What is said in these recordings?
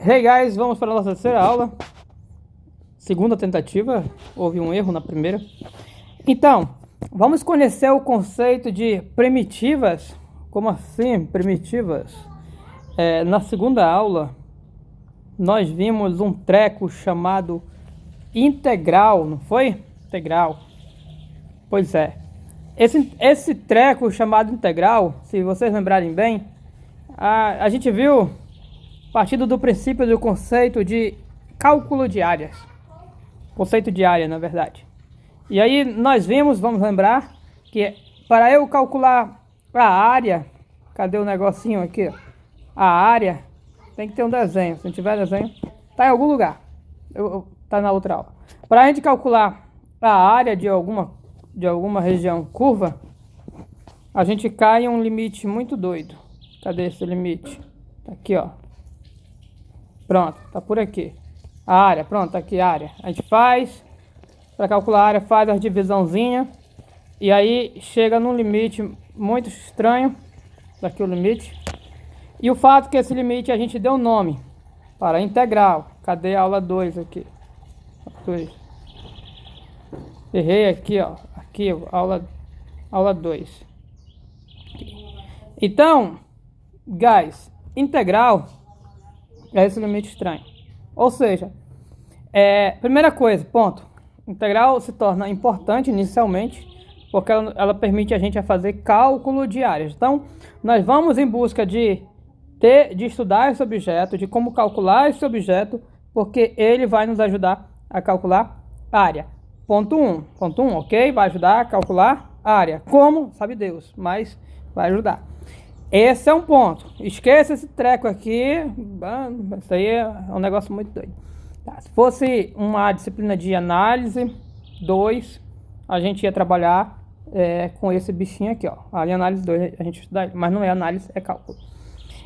Hey guys, vamos para a nossa terceira aula. Segunda tentativa, houve um erro na primeira. Então, vamos conhecer o conceito de primitivas. Como assim, primitivas? Na segunda aula, nós vimos um treco chamado integral, não foi? Integral. Pois é. Esse treco chamado integral, se vocês lembrarem bem, a gente viu partindo do princípio do conceito de cálculo de áreas. Conceito de área, na verdade. E aí nós vimos, vamos lembrar, que para eu calcular a área, cadê o negocinho aqui? A área, tem que ter um desenho. Se não tiver desenho, tá em algum lugar. Tá na outra aula. Para a gente calcular a área de alguma região curva, a gente cai em um limite muito doido. Cadê esse limite? Tá aqui, ó. Pronto, tá por aqui. A área, pronto, tá aqui a área. A gente faz, para calcular a área, faz a divisãozinha. E aí chega num limite muito estranho. Daqui o limite. E o fato que esse limite a gente deu nome para integral. Cadê a aula 2 aqui? 2. Errei aqui, ó. Aqui, aula 2. Então, guys, integral é esse limite estranho. Ou seja, primeira coisa, ponto. Integral se torna importante inicialmente, porque ela permite a gente a fazer cálculo de áreas. Então, nós vamos em busca de estudar esse objeto, de como calcular esse objeto, porque ele vai nos ajudar a calcular a área. Ponto 1, ok? Vai ajudar a calcular a área. Como? Sabe Deus, mas vai ajudar. Esse é um ponto. Esqueça esse treco aqui. Isso aí é um negócio muito doido. Tá, se fosse uma disciplina de análise 2, a gente ia trabalhar com esse bichinho aqui, ó. Ali análise 2 a gente estuda, mas não é análise, é cálculo.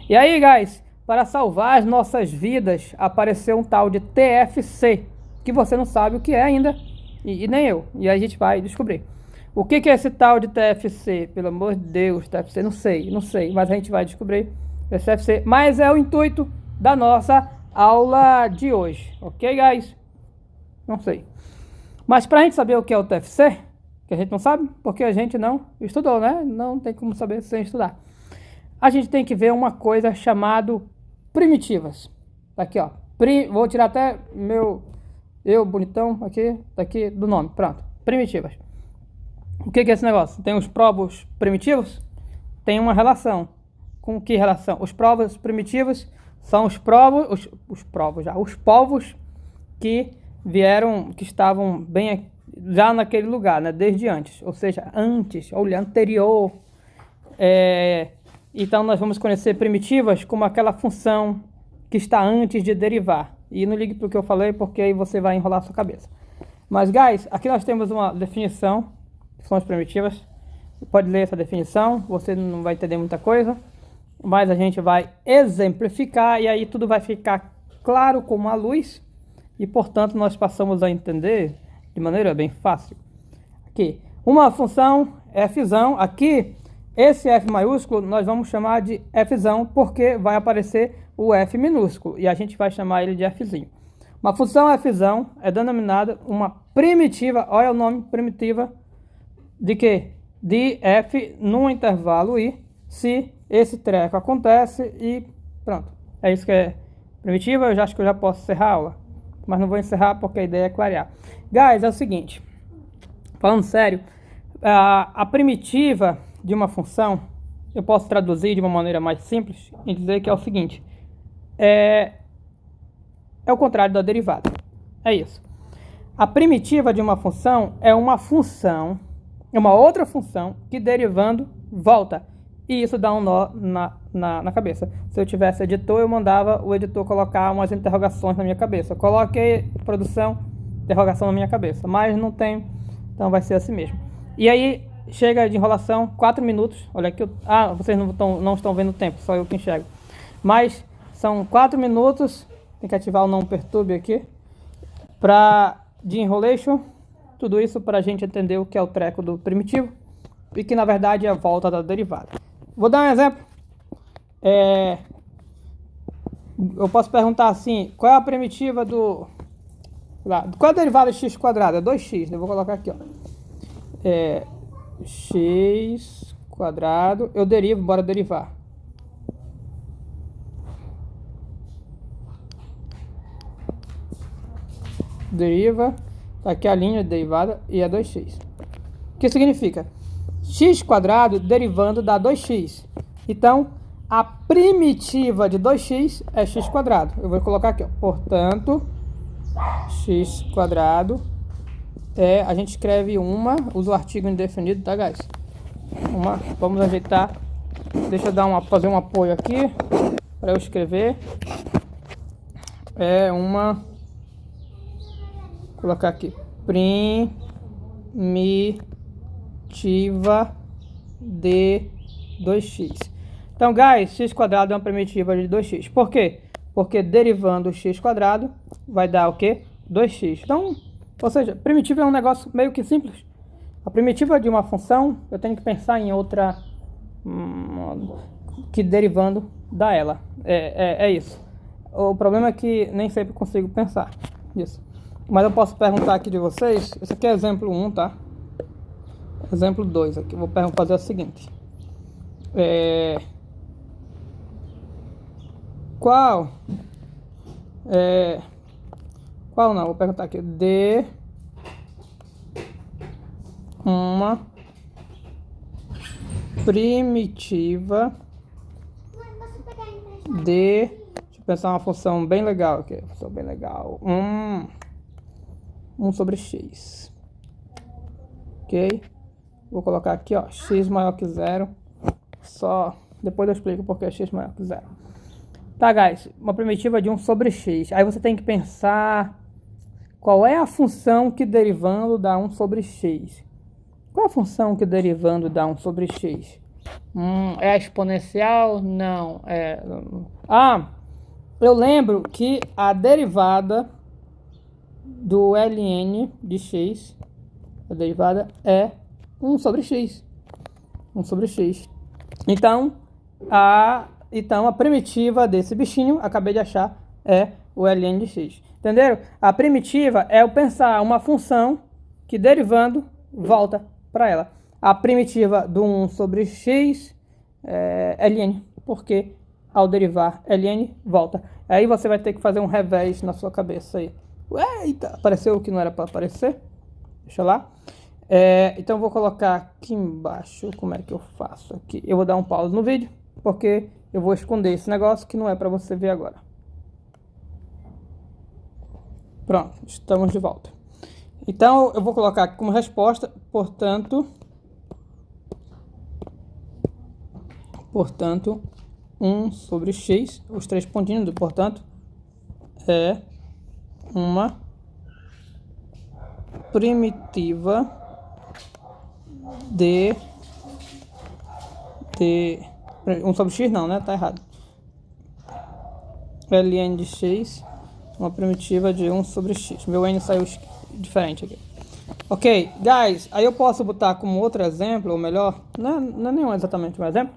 E aí, guys, para salvar as nossas vidas, apareceu um tal de TFC, que você não sabe o que é ainda, e nem eu. E aí a gente vai descobrir. O que é esse tal de TFC? Pelo amor de Deus, TFC, não sei, mas a gente vai descobrir esse TFC. Mas é o intuito da nossa aula de hoje, ok, guys? Não sei. Mas para a gente saber o que é o TFC, que a gente não sabe, porque a gente não estudou, né? Não tem como saber sem estudar. A gente tem que ver uma coisa chamada primitivas. Tá aqui, ó. Vou tirar até eu bonitão aqui, daqui do nome. Pronto. Primitivas. O que é esse negócio? Tem os povos primitivos? Tem uma relação. Com que relação? Os povos primitivos são os povos que vieram, que estavam bem já naquele lugar, né? Desde antes. Ou seja, antes, olha, anterior. Então nós vamos conhecer primitivas como aquela função que está antes de derivar. E não ligue para o que eu falei, porque aí você vai enrolar a sua cabeça. Mas, guys, aqui nós temos uma definição de funções primitivas. Você pode ler essa definição, você não vai entender muita coisa, mas a gente vai exemplificar e aí tudo vai ficar claro como a luz e, portanto, nós passamos a entender de maneira bem fácil. Aqui, uma função f(zão), aqui, esse f maiúsculo nós vamos chamar de f(zão), porque vai aparecer o f minúsculo e a gente vai chamar ele de fzinho. Uma função f(zão) é denominada uma primitiva, olha o nome, primitiva, de quê? De f num intervalo i, se esse treco acontece e pronto. É isso que é primitiva, eu já acho que eu já posso encerrar a aula, mas não vou encerrar porque a ideia é clarear. Guys, é o seguinte, falando sério, a primitiva de uma função, eu posso traduzir de uma maneira mais simples e dizer que é o seguinte, é o contrário da derivada, é isso. A primitiva de uma função é uma função, é uma outra função que derivando volta, e isso dá um nó na cabeça. Se eu tivesse editor, eu mandava o editor colocar umas interrogações na minha cabeça. Eu coloquei produção, interrogação na minha cabeça, mas não tem, então vai ser assim mesmo. E aí chega de enrolação, 4 minutos. Olha aqui, vocês não estão vendo o tempo, só eu que enxergo. Mas são 4 minutos, tem que ativar o não perturbe aqui, de enrolation, tudo isso para a gente entender o que é o treco do primitivo, e que na verdade é a volta da derivada. Vou dar um exemplo. Eu posso perguntar assim, qual é a primitiva do... Qual é a derivada de x quadrado? É 2x, eu vou colocar aqui, ó. X quadrado, eu derivo, bora derivar. Deriva, tá aqui a linha de derivada e é 2x. O que significa? X quadrado derivando dá 2x. Então, a primitiva de 2x é x quadrado. Eu vou colocar aqui, ó. Portanto, x quadrado é... A gente escreve usa o artigo indefinido, tá, guys? Vamos ajeitar. Deixa eu fazer um apoio aqui para eu escrever. Vou colocar aqui. Primitiva de 2x. Então, guys, x quadrado é uma primitiva de 2x. Por quê? Porque derivando x quadrado vai dar o quê? 2x. Então, ou seja, primitiva é um negócio meio que simples. A primitiva de uma função, eu tenho que pensar em outra que derivando dá ela. É isso. O problema é que nem sempre consigo pensar nisso. Mas eu posso perguntar aqui de vocês. Esse aqui é exemplo 1, tá? Exemplo 2 aqui. Eu vou fazer o seguinte. Qual não? Vou perguntar aqui. De uma primitiva de... Deixa eu pensar uma função bem legal aqui. Função bem legal. 1 sobre x. Ok? Vou colocar aqui, ó. X maior que 0. Só... Depois eu explico porque é x maior que 0. Tá, guys? Uma primitiva de 1 sobre x. Aí você tem que pensar... Qual é a função que derivando dá 1 sobre x? Qual é a função que derivando dá 1 sobre x? É a exponencial? Não. Eu lembro que a derivada do ln de x, a derivada é 1 sobre x. 1 sobre x. Então, a primitiva desse bichinho, acabei de achar, é o ln de x. Entenderam? A primitiva é eu pensar uma função que derivando volta para ela. A primitiva do 1 sobre x é ln, porque ao derivar ln volta. Aí você vai ter que fazer um revés na sua cabeça aí. Eita, apareceu o que não era para aparecer. Deixa lá. Então eu vou colocar aqui embaixo. Como é que eu faço aqui? Eu vou dar um pause no vídeo, porque eu vou esconder esse negócio que não é para você ver agora. Pronto, estamos de volta. Então eu vou colocar aqui como resposta, portanto 1 sobre x, os 3 pontinhos do portanto, é uma primitiva de 1 sobre x não, né? Tá errado. ln de x, uma primitiva de 1 sobre x. Meu n saiu diferente aqui. Ok, guys, aí eu posso botar como outro exemplo, ou melhor, não é nenhum exatamente um exemplo,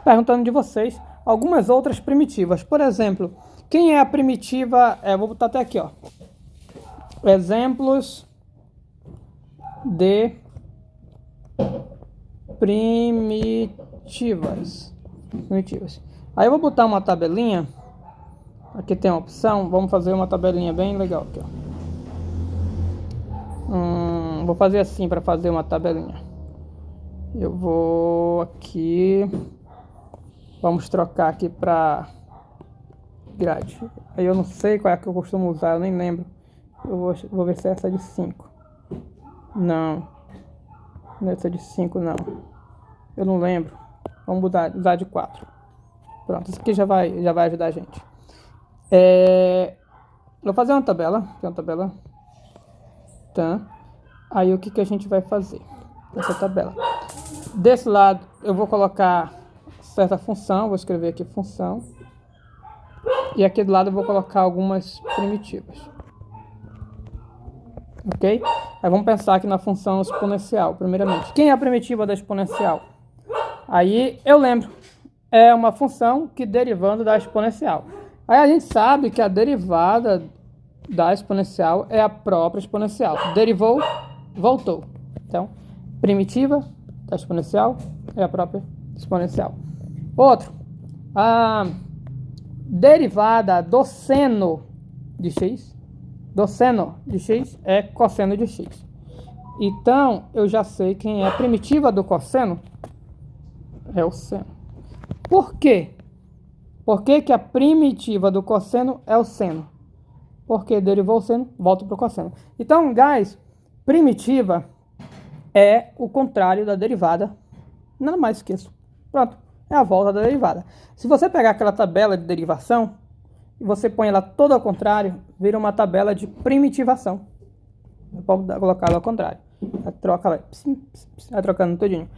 perguntando de vocês algumas outras primitivas. Por exemplo, quem é a primitiva... vou botar até aqui, ó. Exemplos de primitivas. Aí eu vou botar uma tabelinha. Aqui tem uma opção. Vamos fazer uma tabelinha bem legal aqui, ó. Vou fazer assim para fazer uma tabelinha. Eu vou aqui... Vamos trocar aqui para grade. Aí eu não sei qual é que eu costumo usar, eu nem lembro. Eu vou ver se é essa de 5. Não. Não é essa de 5, não. Eu não lembro. Vamos usar de 4. Pronto, isso aqui já vai ajudar a gente. Vou fazer uma tabela. Tem uma tabela. Tá. Aí o que a gente vai fazer? Essa tabela. Desse lado eu vou colocar certa função. Vou escrever aqui função. E aqui do lado eu vou colocar algumas primitivas. Ok? Aí vamos pensar aqui na função exponencial, primeiramente. Quem é a primitiva da exponencial? Aí eu lembro. É uma função que derivando da exponencial. Aí a gente sabe que a derivada da exponencial é a própria exponencial. Derivou, voltou. Então, primitiva da exponencial é a própria exponencial. Outro, a derivada do seno de x, é cosseno de x. Então, eu já sei quem é a primitiva do cosseno. É o seno. Por quê? Por que que a primitiva do cosseno é o seno? Porque derivou o seno, volta para o cosseno. Então, guys, primitiva é o contrário da derivada. Nada mais que isso. Pronto, é a volta da derivada. Se você pegar aquela tabela de derivação e você põe ela toda ao contrário, vira uma tabela de primitivação. Pode colocar ela ao contrário. Troca ela, vai trocando tudinho.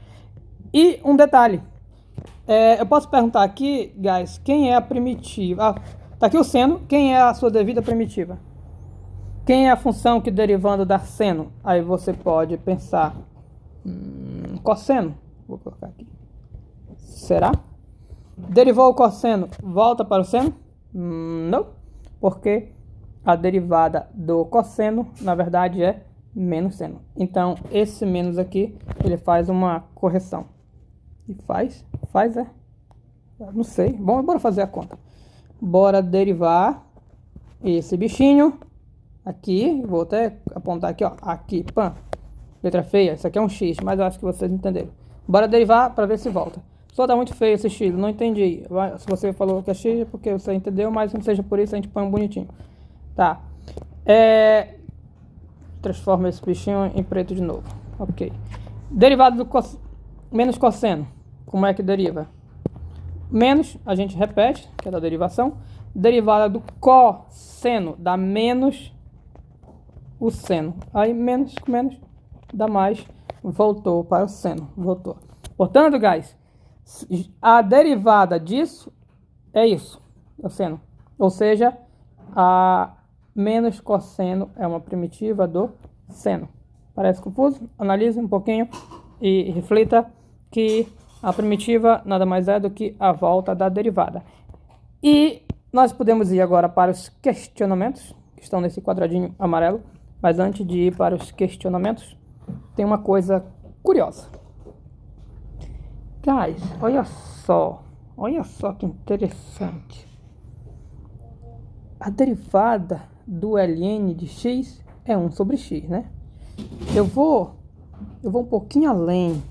E um detalhe. Eu posso perguntar aqui, guys, quem é a primitiva? Tá aqui o seno, quem é a sua devida primitiva? Quem é a função que derivando dá seno? Aí você pode pensar, cosseno. Vou colocar aqui. Será? Derivou o cosseno, volta para o seno? Não, porque a derivada do cosseno, na verdade, é menos seno. Então, esse menos aqui, ele faz uma correção. E faz, não sei. Bom, bora fazer a conta. Bora derivar esse bichinho aqui. Vou até apontar aqui, ó. Aqui, pã. Letra feia. Isso aqui é um X, mas eu acho que vocês entenderam. Bora derivar para ver se volta. Só tá muito feio esse X, não entendi. Se você falou que é X, é porque você entendeu, mas não seja por isso, a gente põe um bonitinho. Tá. Transforma esse bichinho em preto de novo. Ok. Derivado do menos cosseno. Como é que deriva? Menos, a gente repete, que é da derivação. Derivada do cosseno dá menos o seno. Aí menos com menos dá mais. Voltou para o seno. Voltou. Portanto, guys, a derivada disso é isso. É o seno. Ou seja, a menos cosseno é uma primitiva do seno. Parece confuso? Analise um pouquinho e reflita que a primitiva nada mais é do que a volta da derivada. E nós podemos ir agora para os questionamentos, que estão nesse quadradinho amarelo. Mas antes de ir para os questionamentos, tem uma coisa curiosa. Guys, olha só que interessante. A derivada do ln de x é 1 sobre x, né? Eu vou um pouquinho além.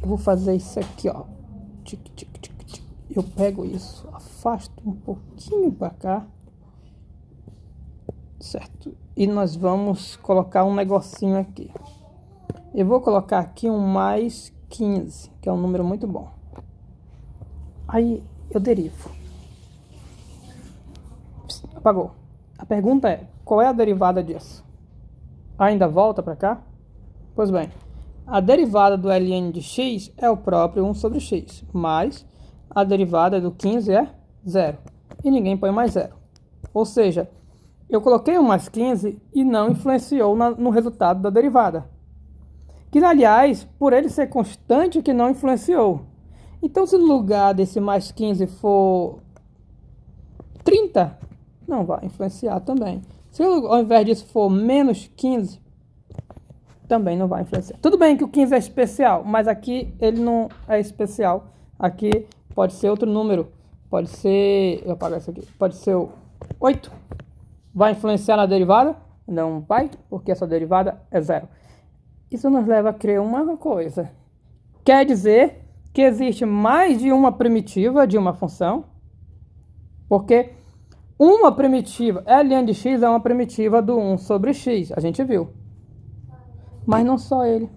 Eu vou fazer isso aqui, ó. Eu pego isso, afasto um pouquinho para cá, certo? E nós vamos colocar um negocinho aqui. Eu vou colocar aqui um mais 15, que é um número muito bom. Aí eu derivo. Apagou. A pergunta é, qual é a derivada disso? Ainda volta para cá? Pois bem, a derivada do ln de x é o próprio 1 sobre x, mas a derivada do 15 é 0. E ninguém põe mais 0. Ou seja, eu coloquei o mais 15 e não influenciou no resultado da derivada. Que, aliás, por ele ser constante, que não influenciou. Então, se no lugar desse mais 15 for 30, não vai influenciar também. Se ao invés disso for menos 15, também não vai influenciar. Tudo bem que o 15 é especial, mas aqui ele não é especial. Aqui pode ser outro número. Pode ser... eu apagar isso aqui. Pode ser o 8. Vai influenciar na derivada? Não vai, porque essa derivada é 0. Isso nos leva a crer uma coisa. Quer dizer que existe mais de uma primitiva de uma função, porque uma primitiva, ln de x é uma primitiva do 1 sobre x, a gente viu. Mas não só ele.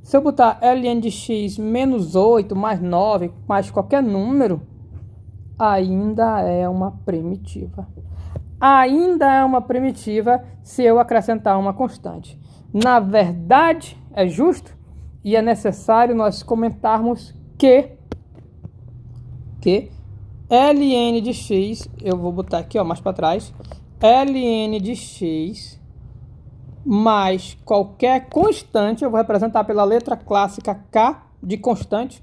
Se eu botar ln de x menos 8, mais 9, mais qualquer número, ainda é uma primitiva. Ainda é uma primitiva se eu acrescentar uma constante. Na verdade, é justo e é necessário nós comentarmos que ln de x, eu vou botar aqui, ó, mais para trás, ln de x mais qualquer constante, eu vou representar pela letra clássica K de constante,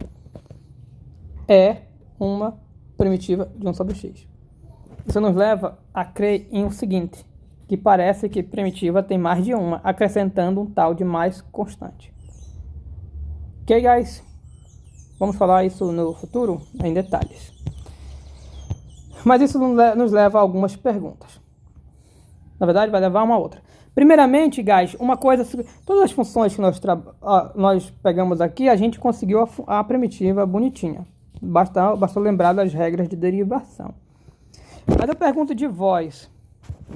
é uma primitiva de 1 sobre x. isso nos leva a crer em o seguinte, que parece que primitiva tem mais de uma, acrescentando um tal de mais constante. Ok, guys? Vamos falar isso no futuro, em detalhes. Mas isso nos leva a algumas perguntas. Na verdade, vai levar a uma outra. Primeiramente, guys, uma coisa... Todas as funções que nós pegamos aqui, a gente conseguiu a primitiva bonitinha. Basta lembrar das regras de derivação. Mas eu pergunto de vós,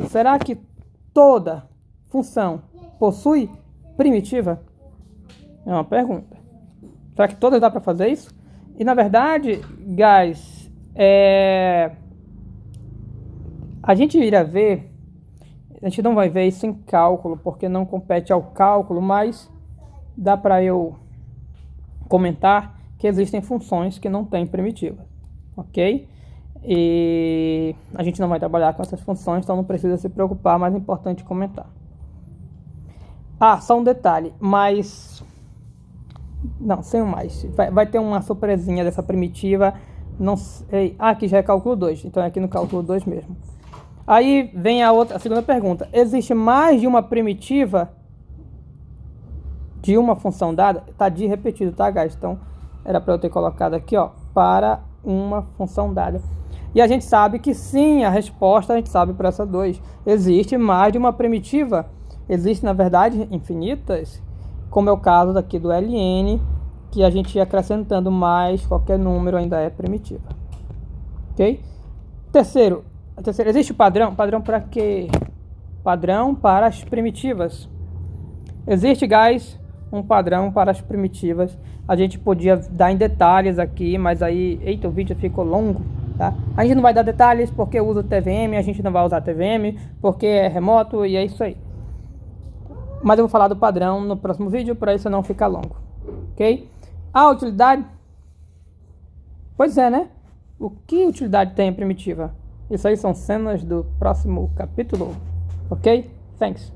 será que toda função possui primitiva? É uma pergunta. Será que todas dá para fazer isso? E na verdade, guys, a gente irá ver, a gente não vai ver isso em cálculo, porque não compete ao cálculo, mas dá para eu comentar que existem funções que não têm primitiva, ok? E a gente não vai trabalhar com essas funções, então não precisa se preocupar, mas é importante comentar. Ah, só um detalhe, mas... Não, sem mais. Vai ter uma surpresinha dessa primitiva. Não sei. Ah, aqui já é cálculo 2, então é aqui no cálculo 2 mesmo. Aí vem a segunda pergunta. Existe mais de uma primitiva de uma função dada? Tá de repetido, tá, guys? Então, era para eu ter colocado aqui, ó, para uma função dada. E a gente sabe que sim, a resposta a gente sabe para essa 2. Existe mais de uma primitiva. Existe, na verdade, infinitas, como é o caso daqui do ln, que a gente ia acrescentando mais, qualquer número ainda é primitiva. Ok? Terceiro, existe padrão? Padrão para quê? Padrão para as primitivas. Existe, guys, um padrão para as primitivas. A gente podia dar em detalhes aqui, mas aí... Eita, o vídeo ficou longo, tá? A gente não vai dar detalhes porque eu uso TVM, a gente não vai usar TVM porque é remoto e é isso aí. Mas eu vou falar do padrão no próximo vídeo, para isso não ficar longo, ok? A utilidade? Pois é, né? O que utilidade tem a primitiva? Isso aí são cenas do próximo capítulo, ok? Thanks.